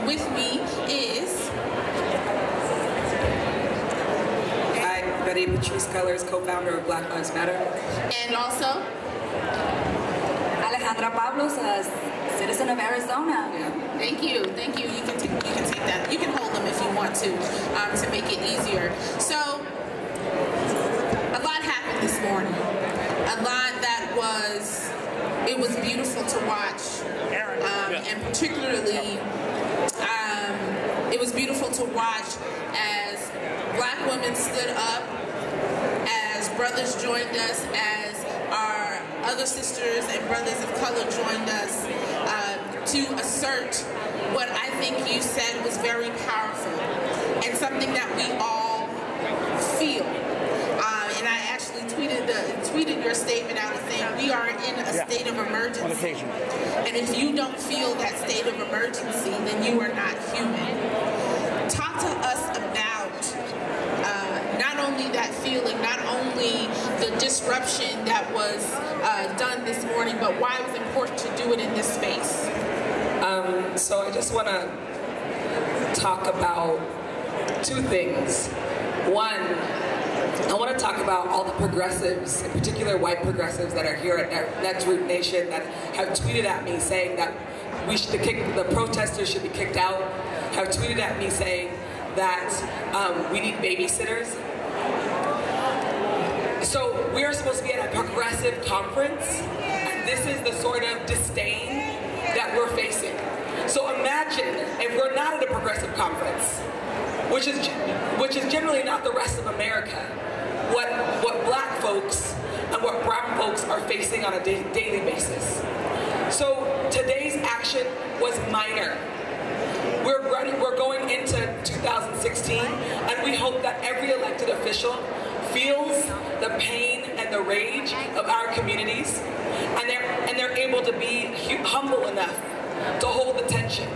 with me is... Hi, Betty Patrice Cullors, co-founder of Black Lives Matter. And also... Alejandra Pablos, a citizen of Arizona. Yeah. Thank you, thank you. You can take that. You can hold them if you want to make it easier. So, a lot happened this morning. A lot that was, it was beautiful to watch, and particularly, it was beautiful to watch as Black women stood up, as brothers joined us, as our other sisters and brothers of color joined us to assert what I think you said was very powerful and something that we all feel. And I actually tweeted your statement out saying we are in a state of emergency. And if you don't feel that state of emergency, then you are not human. Talk to us about not only that feeling, not only the disruption that was done this morning, but why it was important to do it in this space. So I just want to talk about two things. One, I want to talk about all the progressives, in particular white progressives that are here at Netroots Nation that have tweeted at me saying that the protesters should be kicked out, have tweeted at me saying that we need babysitters. So we are supposed to be at a progressive conference, and this is the sort of disdain that we're facing. So imagine if we're not at a progressive conference, which is generally not the rest of America, what Black folks and what brown folks are facing on a daily basis. So today's action was minor. We're going into 2016, and we hope that every elected official feels the pain and the rage of our communities, and they're able to be humble enough to hold the tension.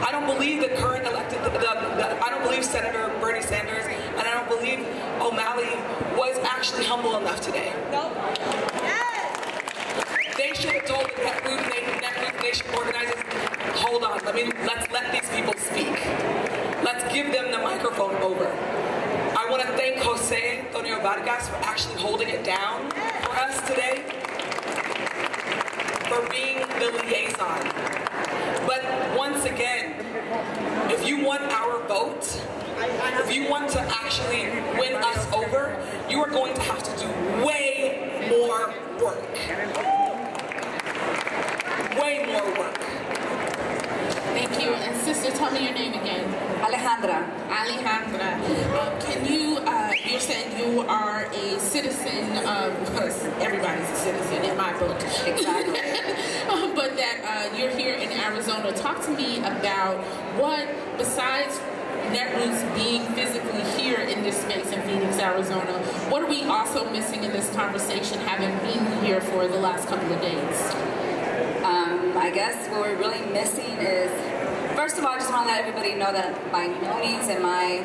I don't believe the current elected, I don't believe Senator Bernie Sanders, and I don't believe O'Malley was actually humble enough today. They should have told the Netroots Nation organizers, hold on, let's let these people speak. Let's give them the microphone over. I want to thank Jose Antonio Vargas for actually holding it down for us today, for being the liaison. But once again, if you want our vote, if you want to actually win us over, you are going to have to do way more work. Way more work. Thank you. And sister, tell me your name again. Alejandra. Alejandra. Can you, you said you are a citizen of, everybody's a citizen in my book. Exactly. But that you're here in Arizona. Talk to me about what, besides Netroots being physically here in this space in Phoenix, Arizona, what are we also missing in this conversation, having been here for the last couple of days? I guess what we're really missing is, first of all, I just want to let everybody know that by no means am I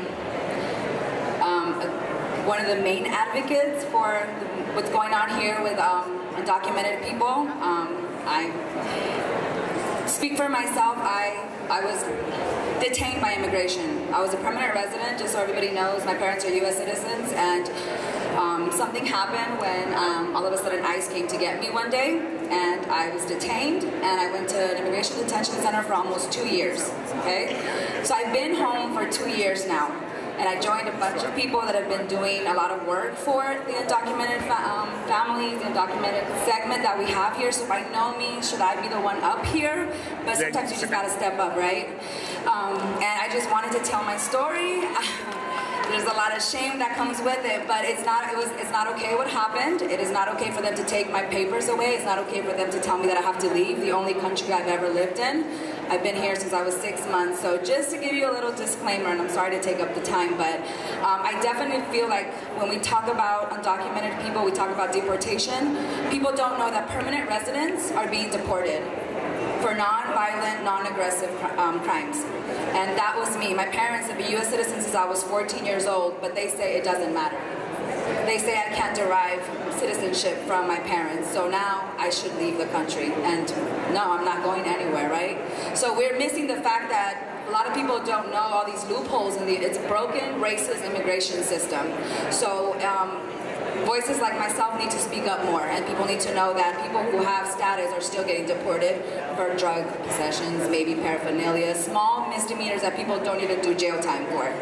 one of the main advocates for what's going on here with undocumented people. I speak for myself. I was detained by immigration. I was a permanent resident, just so everybody knows. My parents are U.S. citizens, and something happened when all of a sudden ICE came to get me one day, and I was detained, and I went to an immigration detention center for almost 2 years, okay? So I've been home for 2 years now, and I joined a bunch of people that have been doing a lot of work for the undocumented families, the undocumented segment that we have here, so by no means should I be the one up here, but sometimes you just gotta step up, right? And I just wanted to tell my story. There's a lot of shame that comes with it, but it's not okay what happened. It is not okay for them to take my papers away. It's not okay for them to tell me that I have to leave the only country I've ever lived in. I've been here since I was 6 months, so just to give you a little disclaimer, and I'm sorry to take up the time, but I definitely feel like when we talk about undocumented people, we talk about deportation, people don't know that permanent residents are being deported for non-violent, non-aggressive crimes. And that was me. My parents have been U.S. citizens since I was 14 years old, but they say it doesn't matter. They say I can't derive citizenship from my parents, so now I should leave the country. And no, I'm not going anywhere, right? So we're missing the fact that a lot of people don't know all these loopholes in it's a broken, racist immigration system. So voices like myself need to speak up more, and people need to know that people who have status are still getting deported for drug possessions, maybe paraphernalia, small misdemeanors that people don't even do jail time for.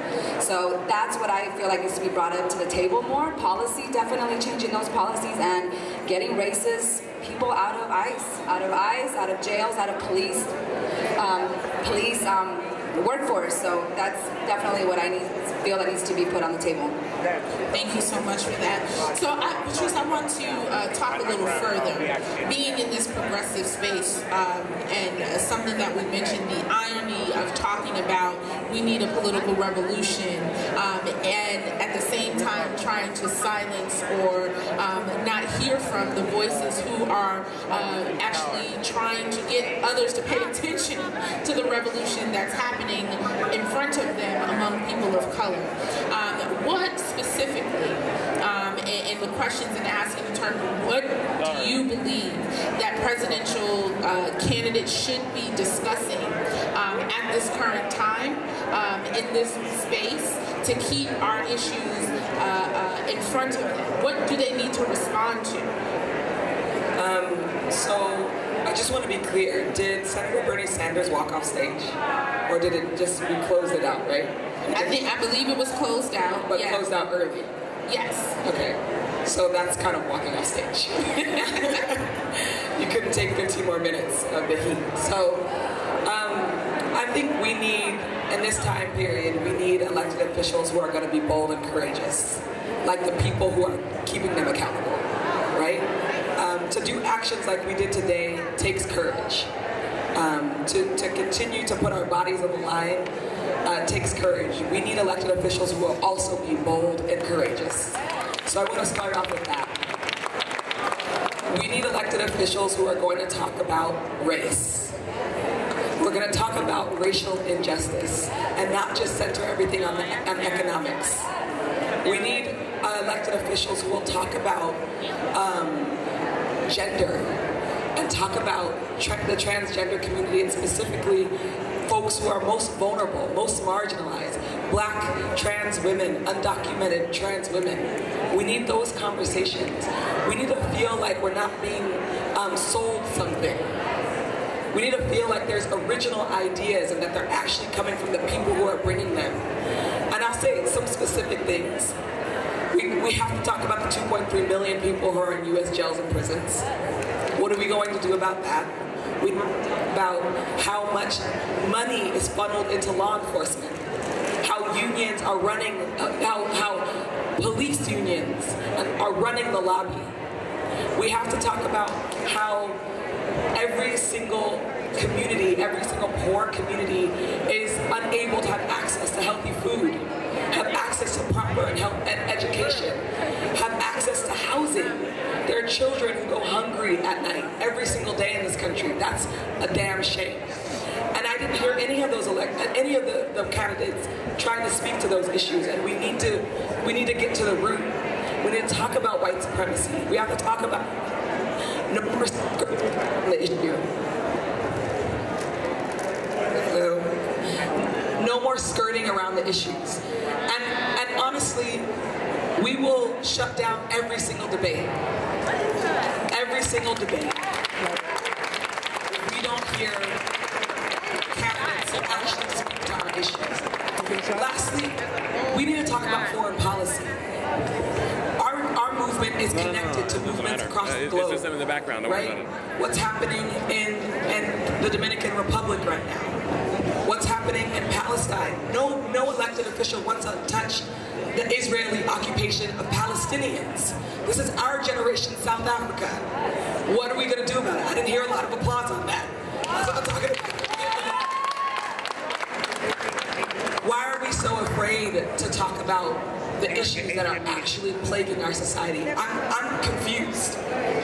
So that's what I feel like needs to be brought up to the table more. Policy, definitely changing those policies and getting racist people out of ICE, out of jails, out of police workforce. So that's definitely what I feel that needs to be put on the table. Thank you so much for that. So, Patrice, I want to talk a little further. Being in this progressive space, and something that we mentioned, the irony of talking about we need a political revolution, and at the same time trying to silence or not hear from the voices who are actually trying to get others to pay attention to the revolution that's happening in front of them among people of color. What specifically, and the questions and asking in terms of what do you believe that presidential candidates should be discussing at this current time in this space to keep our issues in front of them? What do they need to respond to? So I just want to be clear. Did Senator Bernie Sanders walk off stage? Or did it just, we closed it out, right? I believe it was closed out. But closed out early? Yes. Okay. So that's kind of walking off stage. You couldn't take 15 more minutes of the heat. So I think we need, in this time period, we need elected officials who are going to be bold and courageous. Like the people who are keeping them accountable, right? To do actions like we did today takes courage. To continue to put our bodies on the line takes courage. We need elected officials who will also be bold and courageous. So I want to start off with that. We need elected officials who are going to talk about race. We're going to talk about racial injustice and not just center everything on economics. We need elected officials who will talk about gender and talk about the transgender community, and specifically folks who are most vulnerable, most marginalized, Black trans women, undocumented trans women. We need those conversations. We need to feel like we're not being sold something. We need to feel like there's original ideas and that they're actually coming from the people who are bringing them. And I'll say some specific things. We have to talk about the 2.3 million people who are in U.S. jails and prisons. What are we going to do about that? We about how much money is funneled into law enforcement, how unions are running, how police unions are running the lobby. We have to talk about how every single community, every single poor community is unable to have access to healthy food, have access to proper and education, have access to housing. There are children who go hungry at night every single day in this country. That's a damn shame. And I didn't hear any of those any of the candidates trying to speak to those issues. And we need to get to the root. We need to talk about white supremacy. We have to talk about the issue. No more skirting around the issues. And honestly, we will shut down every single debate. Every single debate. If we don't hear candidates who actually speak to our issues. Lastly, we need to talk about foreign policy. Our movement is connected to movements across the globe. It's just in the background. Right? What's happening in the Dominican Republic right now? What's happening in Palestine? No elected official wants to touch the Israeli occupation of Palestinians. This is our generation, South Africa. What are we going to do about it? I didn't hear a lot of applause on that. That's what I'm talking about. Why are we so afraid to talk about the issues that are actually plaguing our society? I'm confused.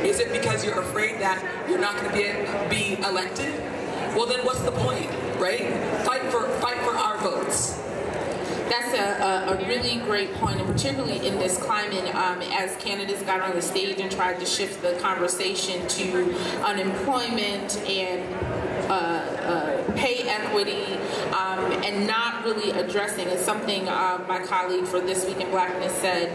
Is it because you're afraid that you're not going to be elected? Well, then what's the point, right? Fight for our votes. That's a really great point, and particularly in this climate, as candidates got on the stage and tried to shift the conversation to unemployment and pay equity, and not really addressing, is something my colleague for This Week in Blackness said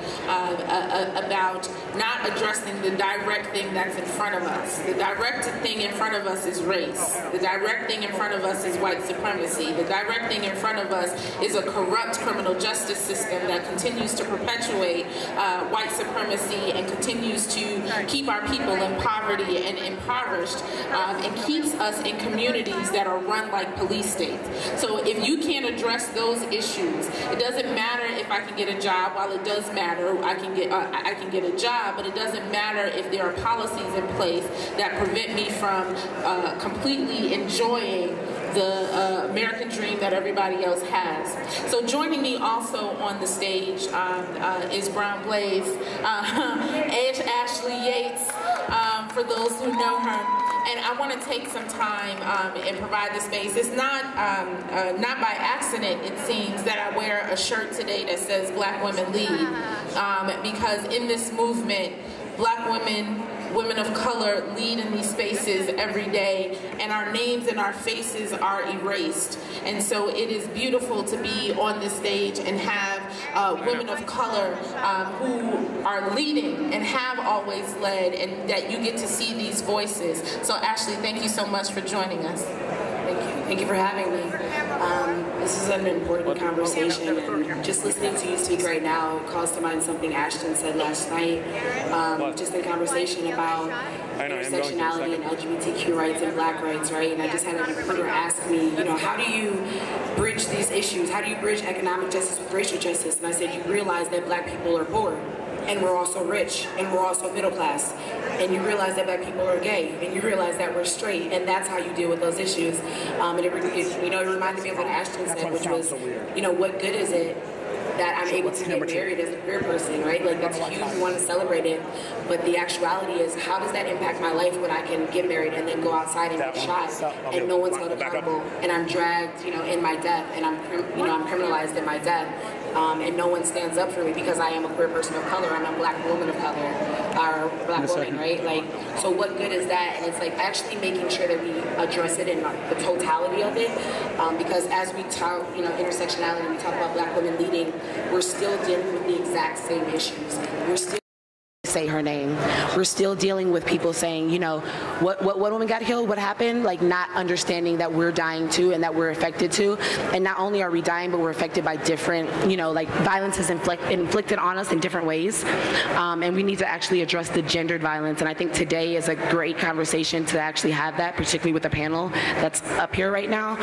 about not addressing the direct thing that's in front of us. The direct thing in front of us is race. The direct thing in front of us is white supremacy. The direct thing in front of us is a corrupt criminal justice system that continues to perpetuate white supremacy and continues to keep our people in poverty and impoverished, and keeps us in communities that are run like police states. So if you can't address those issues, it doesn't matter if I can get a job. While it does matter, I can get a job, but it doesn't matter if there are policies in place that prevent me from completely enjoying the American dream that everybody else has. So joining me also on the stage is Brown Blaze, Ashley Yates, for those who know her. And I want to take some time and provide the space. It's not by accident, it seems, that I wear a shirt today that says Black Women Lead, because in this movement, Black women, women of color lead in these spaces every day, and our names and our faces are erased. And so it is beautiful to be on this stage and have women of color who are leading and have always led, and that you get to see these voices. So Ashley, thank you so much for joining us. Thank you. Thank you for having me. This is an important conversation, and just listening to you speak right now calls to mind something Ashton said last night, just in conversation about intersectionality and LGBTQ rights and Black rights, right? And I just had a recruiter ask me, you know, how do you bridge these issues? How do you bridge economic justice with racial justice? And I said, you realize that Black people are poor, and we're also rich, and we're also middle class, and you realize that Black people are gay, and you realize that we're straight, and that's how you deal with those issues. And it reminded me of what Ashton said, which was, you know, what good is it that I'm able to get married as a queer person, right? Like, that's huge, we want to celebrate it, but the actuality is, how does that impact my life when I can get married and then go outside and get shot, and no one's held accountable, and I'm dragged, you know, in my death, and I'm criminalized in my death, and no one stands up for me because I am a queer person of color, I'm a Black woman of color, or Black woman, right? Like, so what good is that? And it's like actually making sure that we address it in the totality of it, because as we talk, you know, intersectionality, we talk about Black women leading, we're still dealing with the exact same issues. We're still say her name. We're still dealing with people saying, you know, what woman got killed, what happened, like not understanding that we're dying too and that we're affected too. And not only are we dying, but we're affected by different, you know, like violence is inflicted on us in different ways. And we need to actually address the gendered violence. And I think today is a great conversation to actually have that, particularly with the panel that's up here right now.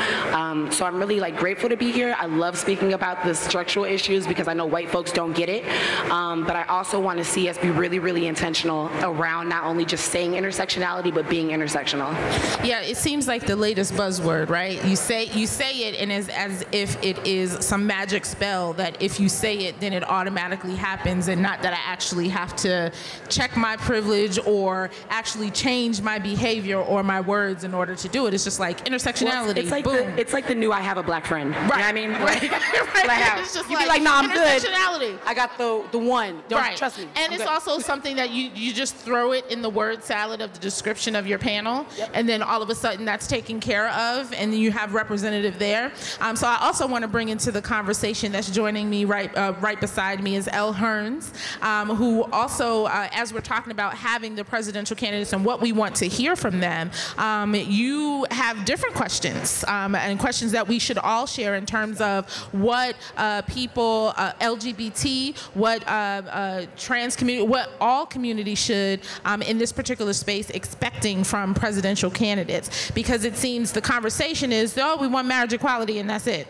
So I'm really like grateful to be here. I love speaking about the structural issues because I know white folks don't get it. But I also want to see us be really intentional around not only just saying intersectionality, but being intersectional. Yeah, it seems like the latest buzzword, right? You say it, and it's as if it is some magic spell that if you say it, then it automatically happens, and not that I actually have to check my privilege or actually change my behavior or my words in order to do it. It's just like intersectionality. Well, it's like the new I have a Black friend. Right. You know what I mean? Right. It's just you be like, no, I'm good. I got the one. Don't trust me. And it's also something that you just throw it in the word salad of the description of your panel, and then all of a sudden that's taken care of, and then you have representative there. So I also want to bring into the conversation that's joining me right beside me is Elle Hearns, who also, as we're talking about having the presidential candidates and what we want to hear from them, you have different questions, and questions that we should all share in terms of what people, LGBT, what trans community, what all communities should, in this particular space, expecting from presidential candidates. Because it seems the conversation is, oh, we want marriage equality and that's it.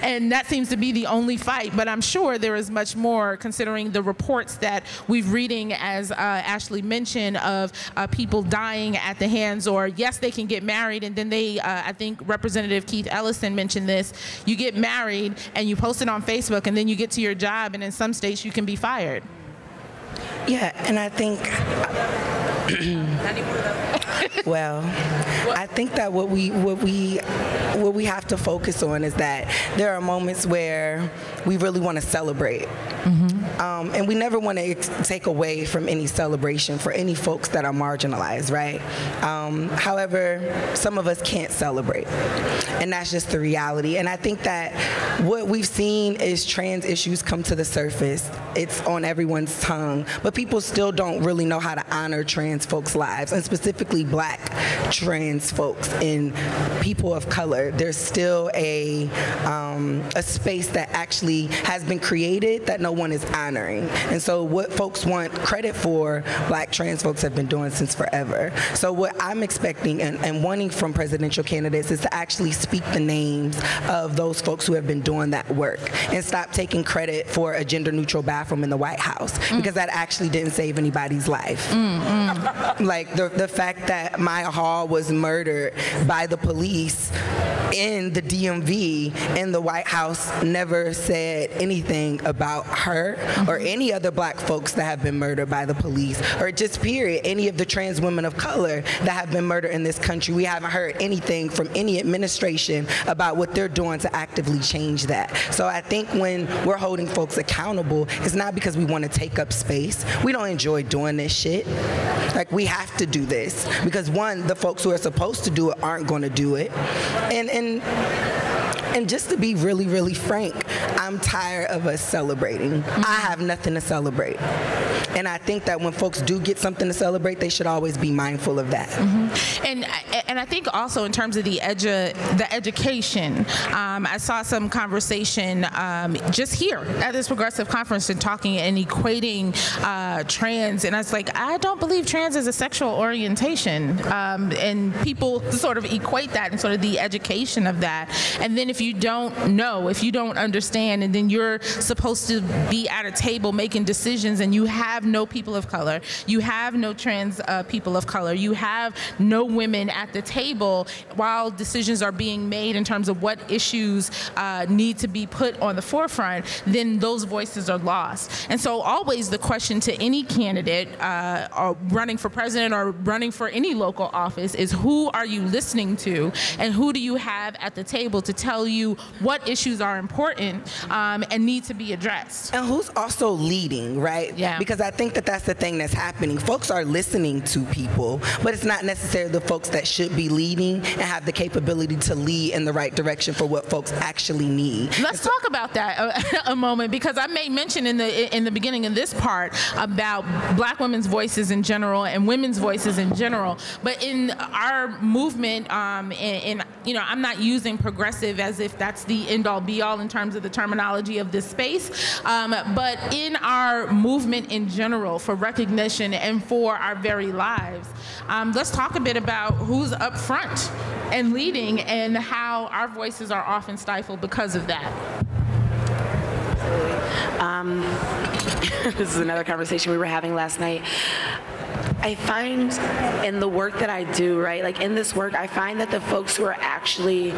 And that seems to be the only fight, but I'm sure there is much more, considering the reports that we're reading, as Ashley mentioned, of people dying at the hands, or yes, they can get married, and then they, I think Representative Keith Ellison mentioned this, you get married and you post it on Facebook, and then you get to your job, and in some states you can be fired. Yeah, and I think, well, I think that what we have to focus on is that there are moments where we really want to celebrate. and we never want to take away from any celebration for any folks that are marginalized, right? However, some of us can't celebrate, and that's just the reality. And I think that what we've seen is trans issues come to the surface. It's on everyone's tongue, but people still don't really know how to honor trans folks' lives, and specifically Black trans folks and people of color. There's still a space that actually has been created that no one is honoring. And so what folks want credit for, Black trans folks have been doing since forever. So what I'm expecting and wanting from presidential candidates is to actually speak the names of those folks who have been doing that work and stop taking credit for a gender-neutral bathroom in the White House, because that actually didn't save anybody's life. Like the fact that Maya Hall was murdered by the police in the DMV, and the White House never said anything about her or any other Black folks that have been murdered by the police, or just period, any of the trans women of color that have been murdered in this country. We haven't heard anything from any administration about what they're doing to actively change that. So I think when we're holding folks accountable, it's not because we want to take up space. We don't enjoy doing this shit. Like, we have to do this because, one, the folks who are supposed to do it aren't going to do it. And just to be really, really frank, I'm tired of us celebrating. I have nothing to celebrate. And I think that when folks do get something to celebrate, they should always be mindful of that. And I think also in terms of the education, I saw some conversation just here at this progressive conference and talking and equating trans, and I was like, I don't believe trans is a sexual orientation, and people sort of equate that and sort of the education of that. And then if you don't know, if you don't understand, and then you're supposed to be at a table making decisions and you have no people of color, you have no trans people of color, you have no women at the table while decisions are being made in terms of what issues need to be put on the forefront, then those voices are lost. And so always the question to any candidate or running for president or running for any local office is, who are you listening to, and who do you have at the table to tell you what issues are important and need to be addressed? And who's also leading, right? Yeah. Because I think that that's the thing that's happening. Folks are listening to people, but it's not necessarily the folks that should be leading and have the capability to lead in the right direction for what folks actually need. Let's talk about that a moment, because I made mention in the beginning of this part about Black women's voices in general and women's voices in general. But in our movement, and you know, I'm not using progressive as if that's the end-all be-all in terms of the terminology of this space, but in our movement in general for recognition and for our very lives, let's talk a bit about who's up front and leading and how our voices are often stifled because of that. This is another conversation we were having last night. I find in the work that I do, right, like in this work, I find that the folks who are actually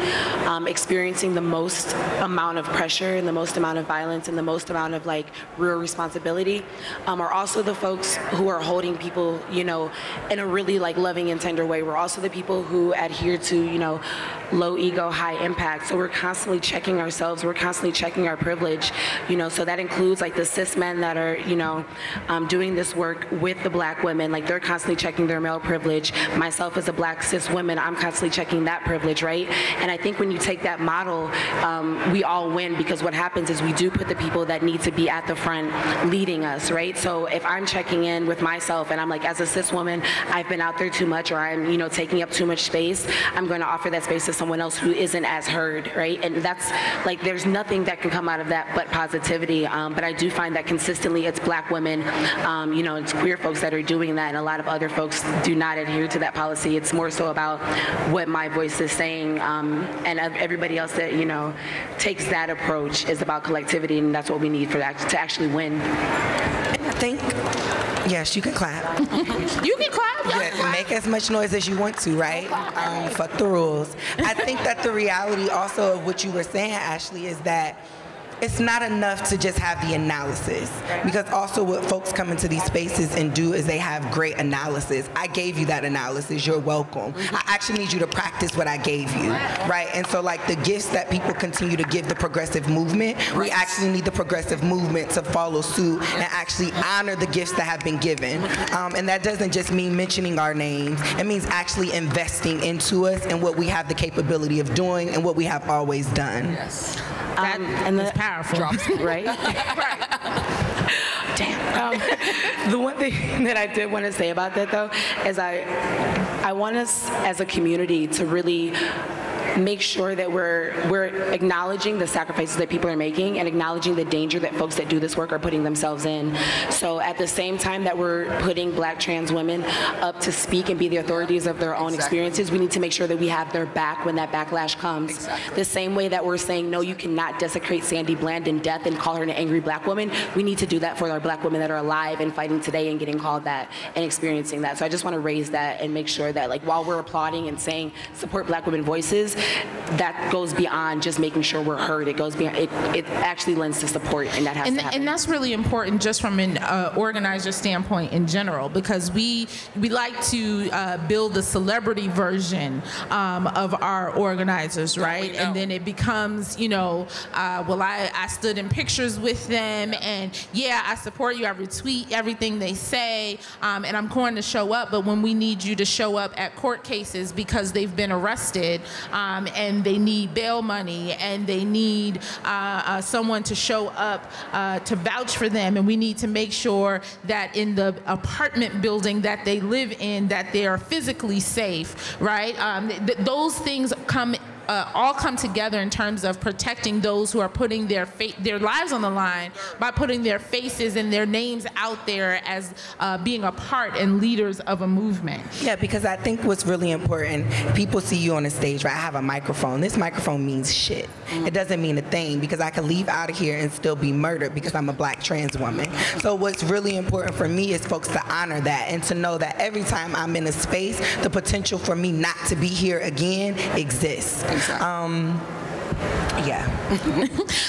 experiencing the most amount of pressure and the most amount of violence and the most amount of like real responsibility are also the folks who are holding people, you know, in a really like loving and tender way. We're also the people who adhere to, you know, low ego, high impact. So we're constantly checking ourselves. We're constantly checking our privilege, you know, so that includes like the cis men that are, you know, doing this work with the Black women. Like they're constantly checking their male privilege. Myself as a Black cis woman, I'm constantly checking that privilege, right? And I think when you take that model, we all win, because what happens is we do put the people that need to be at the front leading us, right? So if I'm checking in with myself and I'm like, as a cis woman, I've been out there too much, or I'm, you know, taking up too much space, I'm going to offer that space to someone else who isn't as heard, right? And that's like, there's nothing that can come out of that but positivity. But I do find that consistently it's Black women, you know, it's queer folks that are doing that, and a lot of other folks do not adhere to that policy. It's more so about what my voice is saying, and everybody else that, you know, takes that approach is about collectivity, and that's what we need for that to actually win. I think, yes, you can clap. You can clap. Yeah, make as much noise as you want to, right? Fuck the rules. I think that the reality also of what you were saying, Ashley, is that it's not enough to just have the analysis, because also what folks come into these spaces and do is they have great analysis. I gave you that analysis, you're welcome. I actually need you to practice what I gave you, right? And so like the gifts that people continue to give the progressive movement, we actually need the progressive movement to follow suit and actually honor the gifts that have been given. And that doesn't just mean mentioning our names, it means actually investing into us and what we have the capability of doing and what we have always done. Yes. And that's powerful. Right? Damn. The one thing that I did want to say about that, though, is I want us as a community to really make sure that we're acknowledging the sacrifices that people are making and acknowledging the danger that folks that do this work are putting themselves in. So at the same time that we're putting Black trans women up to speak and be the authorities of their own experiences, we need to make sure that we have their back when that backlash comes. The same way that we're saying, no, you cannot desecrate Sandy Bland in death and call her an angry Black woman, we need to do that for our Black women that are alive and fighting today and getting called that and experiencing that. So I just want to raise that and make sure that, like, while we're applauding and saying support Black women voices, that goes beyond just making sure we're heard. It goes beyond, it actually lends to support, and that has to happen. And that's really important just from an organizer standpoint in general, because we like to build the celebrity version of our organizers, right? And then it becomes, you know, well, I stood in pictures with them, and yeah, I support you, I retweet everything they say, and I'm going to show up, but when we need you to show up at court cases because they've been arrested, and they need bail money, and they need someone to show up to vouch for them, and we need to make sure that in the apartment building that they live in, that they are physically safe, right? Those things all come together in terms of protecting those who are putting their lives on the line by putting their faces and their names out there as being a part and leaders of a movement. Yeah, because I think what's really important, people see you on the stage, right? I have a microphone. This microphone means shit. It doesn't mean a thing, because I could leave out of here and still be murdered because I'm a Black trans woman. So what's really important for me is folks to honor that and to know that every time I'm in a space, the potential for me not to be here again exists.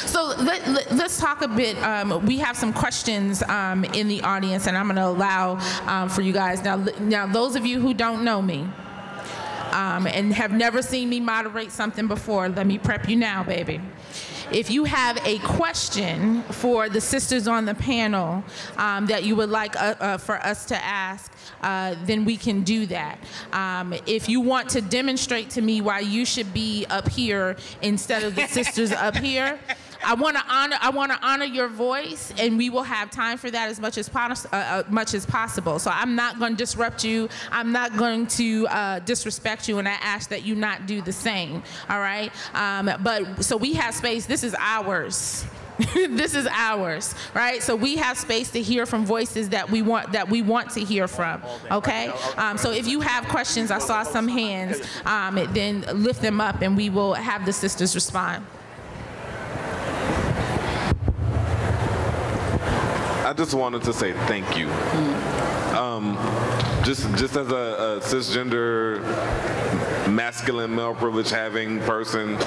So let's talk a bit. We have some questions in the audience, and I'm going to allow for you guys. Now, those of you who don't know me and have never seen me moderate something before, let me prep you now, baby. If you have a question for the sisters on the panel that you would like for us to ask, then we can do that. If you want to demonstrate to me why you should be up here instead of the sisters up here, I want to honor your voice, and we will have time for that as much as possible. So I'm not going to disrupt you. I'm not going to disrespect you, and I ask that you not do the same. All right. But so we have space. This is ours. This is ours, right? So we have space to hear from voices that we want to hear from. Okay. So if you have questions, I saw some hands. Then lift them up, and we will have the sisters respond. I just wanted to say thank you. Just as a cisgender, masculine, male privilege having person,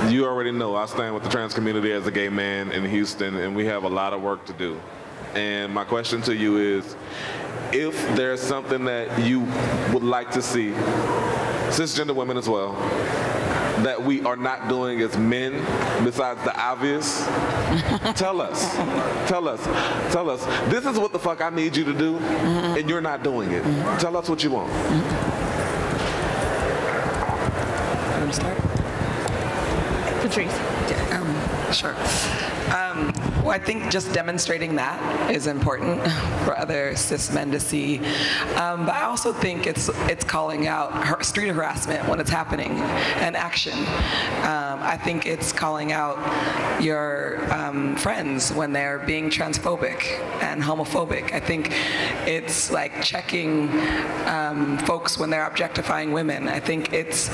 you already know I stand with the trans community as a gay man in Houston, and we have a lot of work to do. And my question to you is, if there's something that you would like to see, cisgender women as well, that we are not doing as men, besides the obvious, tell us. Tell us. Tell us. This is what the fuck I need you to do, and you're not doing it. Tell us what you want. You want to start? Patrice. Yeah, sure. Well, I think just demonstrating that is important for other cis men to see. But I also think it's calling out street harassment when it's happening and action. I think it's calling out your friends when they're being transphobic and homophobic. I think it's like checking folks when they're objectifying women. I think it's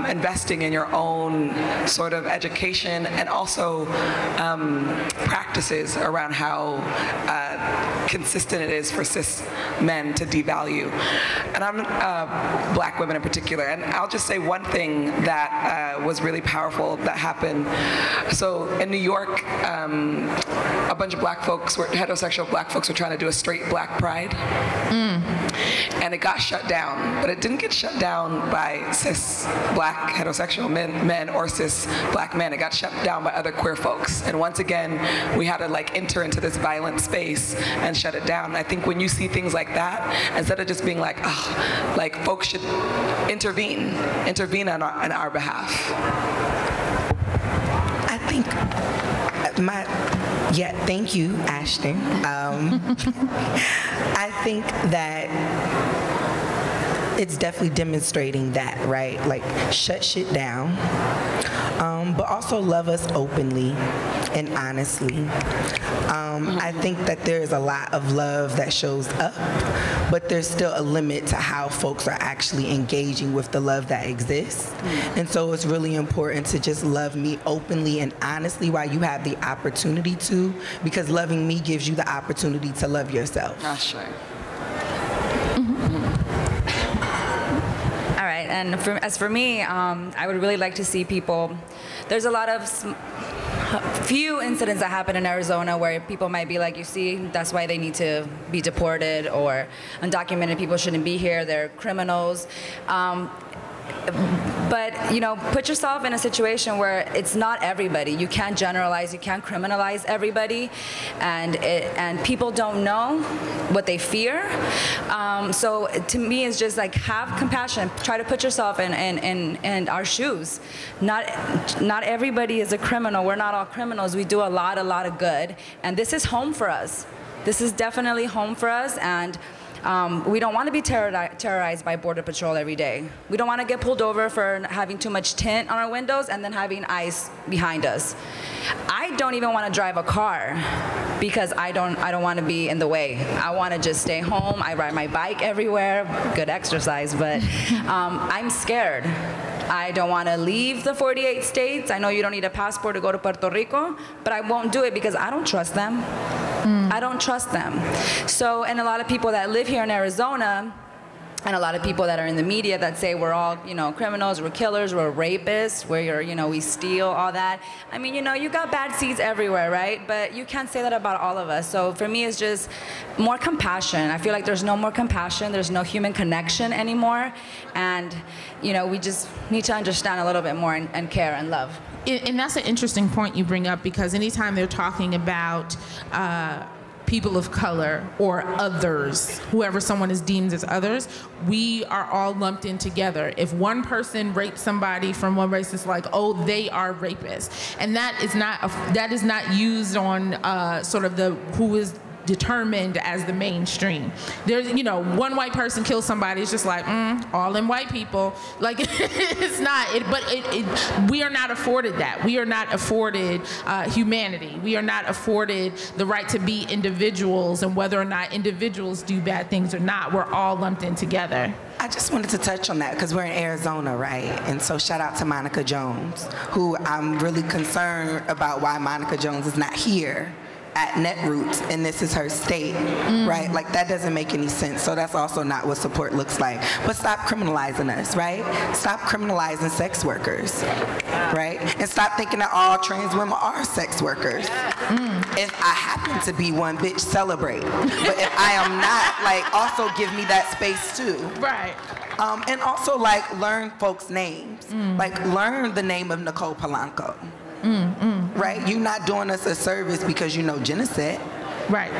investing in your own sort of education celebration and also practices around how consistent it is for cis men to devalue. And I'm black women in particular. And I'll just say one thing that was really powerful that happened. So in New York, a bunch of heterosexual black folks were trying to do a straight black pride. And it got shut down, but it didn't get shut down by cis black heterosexual men or cis black men. It got shut down by other queer folks. And once again, we had to like enter into this violent space and shut it down. And I think when you see things like that, instead of just being like, oh, like folks should intervene on our behalf. I think thank you, Ashton. I think that it's definitely demonstrating that, right? Like, shut shit down, but also love us openly and honestly. I think that there's a lot of love that shows up, but there's still a limit to how folks are actually engaging with the love that exists. And so it's really important to just love me openly and honestly while you have the opportunity to, because loving me gives you the opportunity to love yourself. That's right. All right, and as for me, I would really like to see people, there's a lot of few incidents that happen in Arizona where people might be like, you see, that's why they need to be deported, or undocumented people shouldn't be here, they're criminals. But, you know, put yourself in a situation where it's not everybody. You can't generalize, you can't criminalize everybody, and people don't know what they fear. So to me, it's just like, have compassion. Try to put yourself in our shoes. Not everybody is a criminal. We're not all criminals. We do a lot of good, and this is home for us. This is definitely home for us, and we don't want to be terrorized by Border Patrol every day. We don't want to get pulled over for having too much tint on our windows and then having ICE behind us. I don't even want to drive a car because I don't want to be in the way. I want to just stay home. I ride my bike everywhere, good exercise, but I'm scared. I don't want to leave the 48 states. I know you don't need a passport to go to Puerto Rico, but I won't do it because I don't trust them. I don't trust them. So, and a lot of people that live here in Arizona, and a lot of people that are in the media that say we're all, you know, criminals, we're killers, we're rapists, we steal, all that. I mean, you know, you got bad seeds everywhere, right? But you can't say that about all of us. So for me, it's just more compassion. I feel like there's no more compassion, there's no human connection anymore. And, you know, we just need to understand a little bit more and care and love. And that's an interesting point you bring up, because anytime they're talking about people of color or others, whoever someone is deemed as others, we are all lumped in together. If one person rapes somebody from one race, it's like, oh, they are rapists. And that is not used on sort of the who is determined as the mainstream. There's, you know, one white person kills somebody, it's just like, all in white people. Like, it's not, we are not afforded that. We are not afforded humanity. We are not afforded the right to be individuals, and whether or not individuals do bad things or not, we're all lumped in together. I just wanted to touch on that because we're in Arizona, right? And so shout out to Monica Jones, who I'm really concerned about why Monica Jones is not here at Netroots, and this is her state, right? Like, that doesn't make any sense. So that's also not what support looks like. But stop criminalizing us, right? Stop criminalizing sex workers, right? And stop thinking that all trans women are sex workers. If I happen to be one, bitch, celebrate. But if I am not, like, also give me that space too. Right. And also, like, learn folks' names. Like, learn the name of Nicole Polanco. Right? You're not doing us a service because you know Genesis. Right.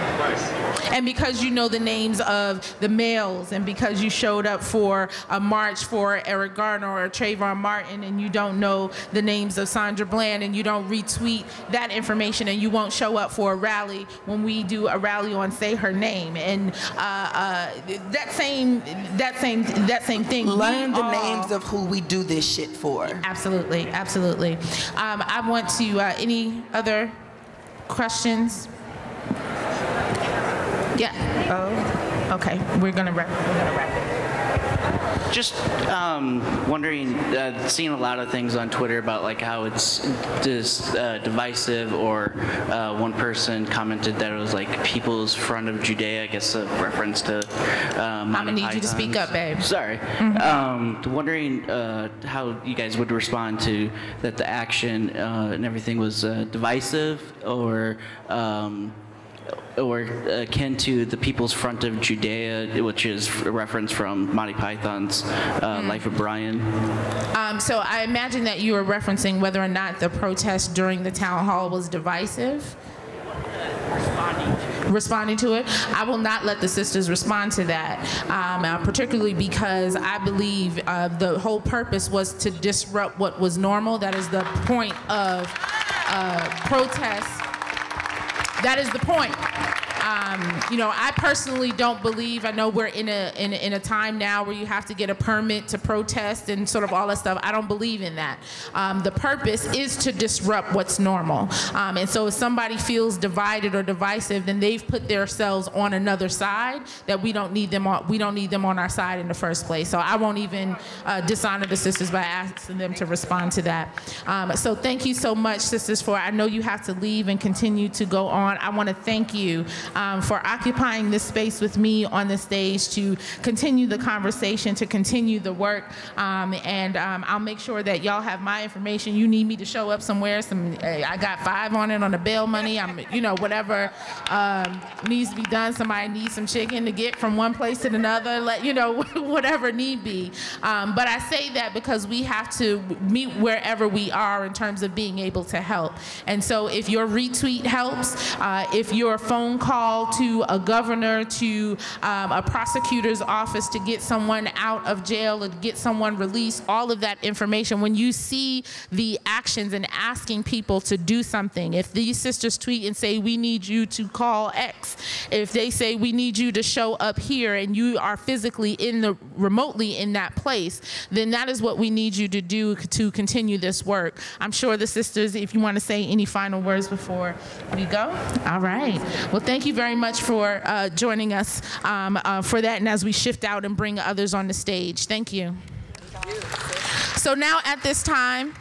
And because you know the names of the males, and because you showed up for a march for Eric Garner or Trayvon Martin, and you don't know the names of Sandra Bland, and you don't retweet that information, and you won't show up for a rally when we do a rally on Say Her Name, and that same thing. Learn the names of who we do this shit for. Absolutely, absolutely. I want to, any other questions? Yeah. Oh, okay. We're gonna wrap it. Just wondering, seeing a lot of things on Twitter about like how it's just divisive, or one person commented that it was like people's front of Judea, I guess a reference to I'm gonna need you to speak up, babe. Sorry. Wondering how you guys would respond to that the action and everything was divisive, or akin to the People's Front of Judea, which is a reference from Monty Python's Life of Brian. So I imagine that you were referencing whether or not the protest during the town hall was divisive. Responding to it. I will not let the sisters respond to that, particularly because I believe the whole purpose was to disrupt what was normal. That is the point of protest. That is the point. You know, I personally don't believe, I know we're in a time now where you have to get a permit to protest and sort of all that stuff. I don't believe in that. The purpose is to disrupt what's normal. And so if somebody feels divided or divisive, then they've put themselves on another side that we don't need them on our side in the first place. So I won't even dishonor the sisters by asking them to respond to that. So thank you so much, sisters, for, I know you have to leave and continue to go on. I want to thank you for occupying this space with me on the stage to continue the conversation, to continue the work, and I'll make sure that y'all have my information. You need me to show up somewhere, I got 5 on it on the bail money. You know, whatever needs to be done. Somebody needs some chicken to get from one place to another, you know, whatever need be. But I say that because we have to meet wherever we are in terms of being able to help. And so if your retweet helps, if your phone call to a governor, to a prosecutor's office to get someone out of jail or to get someone released, all of that information, when you see the actions and asking people to do something, if these sisters tweet and say, we need you to call X, if they say we need you to show up here and you are physically remotely in that place, then that is what we need you to do to continue this work. I'm sure the sisters, if you want to say any final words before we go. All right. Well, thank you very much for joining us for that, and as we shift out and bring others on the stage. Thank you. So now at this time,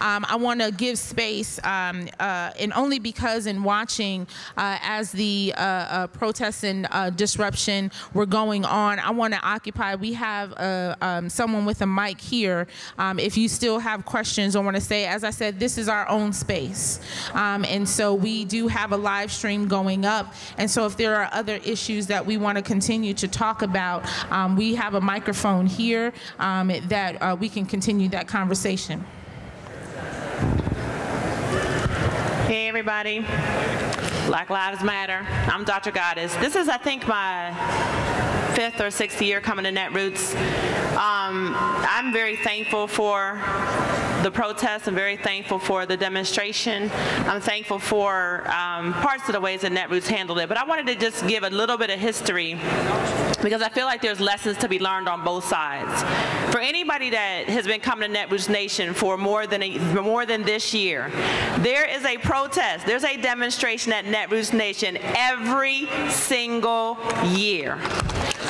I want to give space, and only because in watching as the protests and disruption were going on, I want to occupy. We have someone with a mic here. If you still have questions or want to say, as I said, this is our own space. And so we do have a live stream going up. And so if there are other issues that we want to continue to talk about, we have a microphone here that we can continue that conversation. Hey everybody, Black Lives Matter. I'm Dr. Goddess. This is, I think, my 5th or 6th year coming to Netroots. I'm very thankful for the protests. I'm very thankful for the demonstration. I'm thankful for parts of the ways that Netroots handled it. But I wanted to just give a little bit of history because I feel like there's lessons to be learned on both sides. For anybody that has been coming to Netroots Nation for more than this year, there is a protest, there's a demonstration at Netroots Nation every single year.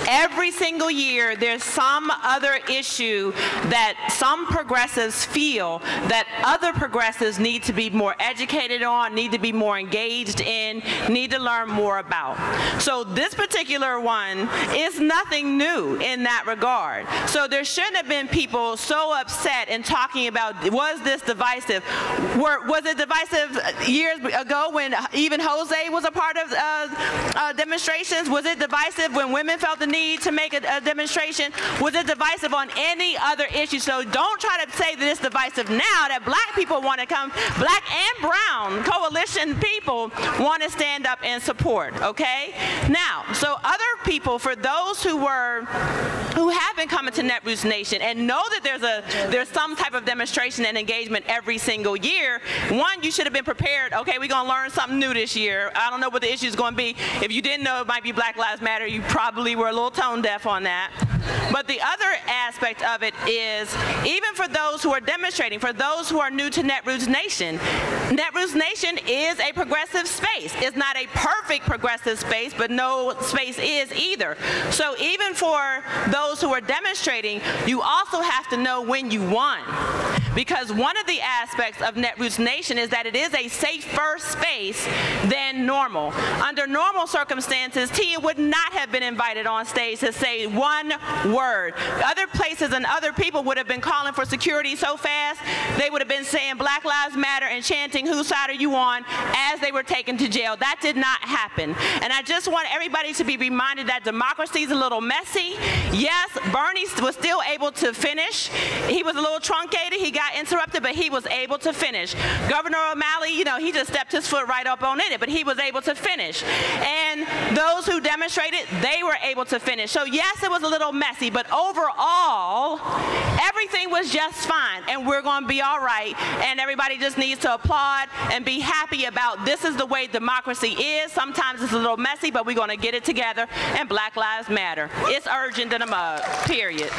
Every single year, there's some other issue that some progressives feel that other progressives need to be more educated on, need to be more engaged in, need to learn more about. So this particular one is nothing new in that regard. So there shouldn't have been people so upset and talking about, was this divisive? Was it divisive years ago when even Jose was a part of demonstrations? Was it divisive when women felt the need to make a demonstration? Was it divisive on any other issue? So don't try to say that it's divisive now that black people want to come, black and brown coalition people want to stand up and support, okay? Now, so other people, for those who have been coming to Netroots Nation and know that there's some type of demonstration and engagement every single year, one, you should have been prepared. Okay, we're going to learn something new this year. I don't know what the issue is going to be. If you didn't know it might be Black Lives Matter, you probably were a little tone deaf on that. But the other aspect aspect of it is, even for those who are demonstrating, for those who are new to Netroots Nation is a progressive space. It's not a perfect progressive space, but no space is either. So even for those who are demonstrating, you also have to know when you won. Because one of the aspects of Netroots Nation is that it is a safer space than normal. Under normal circumstances, Tia would not have been invited on stage to say one word. Other places and other people would have been calling for security so fast, they would have been saying Black Lives Matter and chanting, "Whose side are you on?" as they were taken to jail. That did not happen. And I just want everybody to be reminded that democracy is a little messy. Yes, Bernie was still able to finish. He was a little truncated. He got interrupted, but he was able to finish. Governor O'Malley, you know, he just stepped his foot right up on it, but he was able to finish. And those who demonstrated, they were able to finish. So yes, it was a little messy, but overall, everything was just fine, and we're going to be all right. And everybody just needs to applaud and be happy about this is the way democracy is. Sometimes it's a little messy, but we're going to get it together, and Black Lives Matter. It's urgent in a mug, period.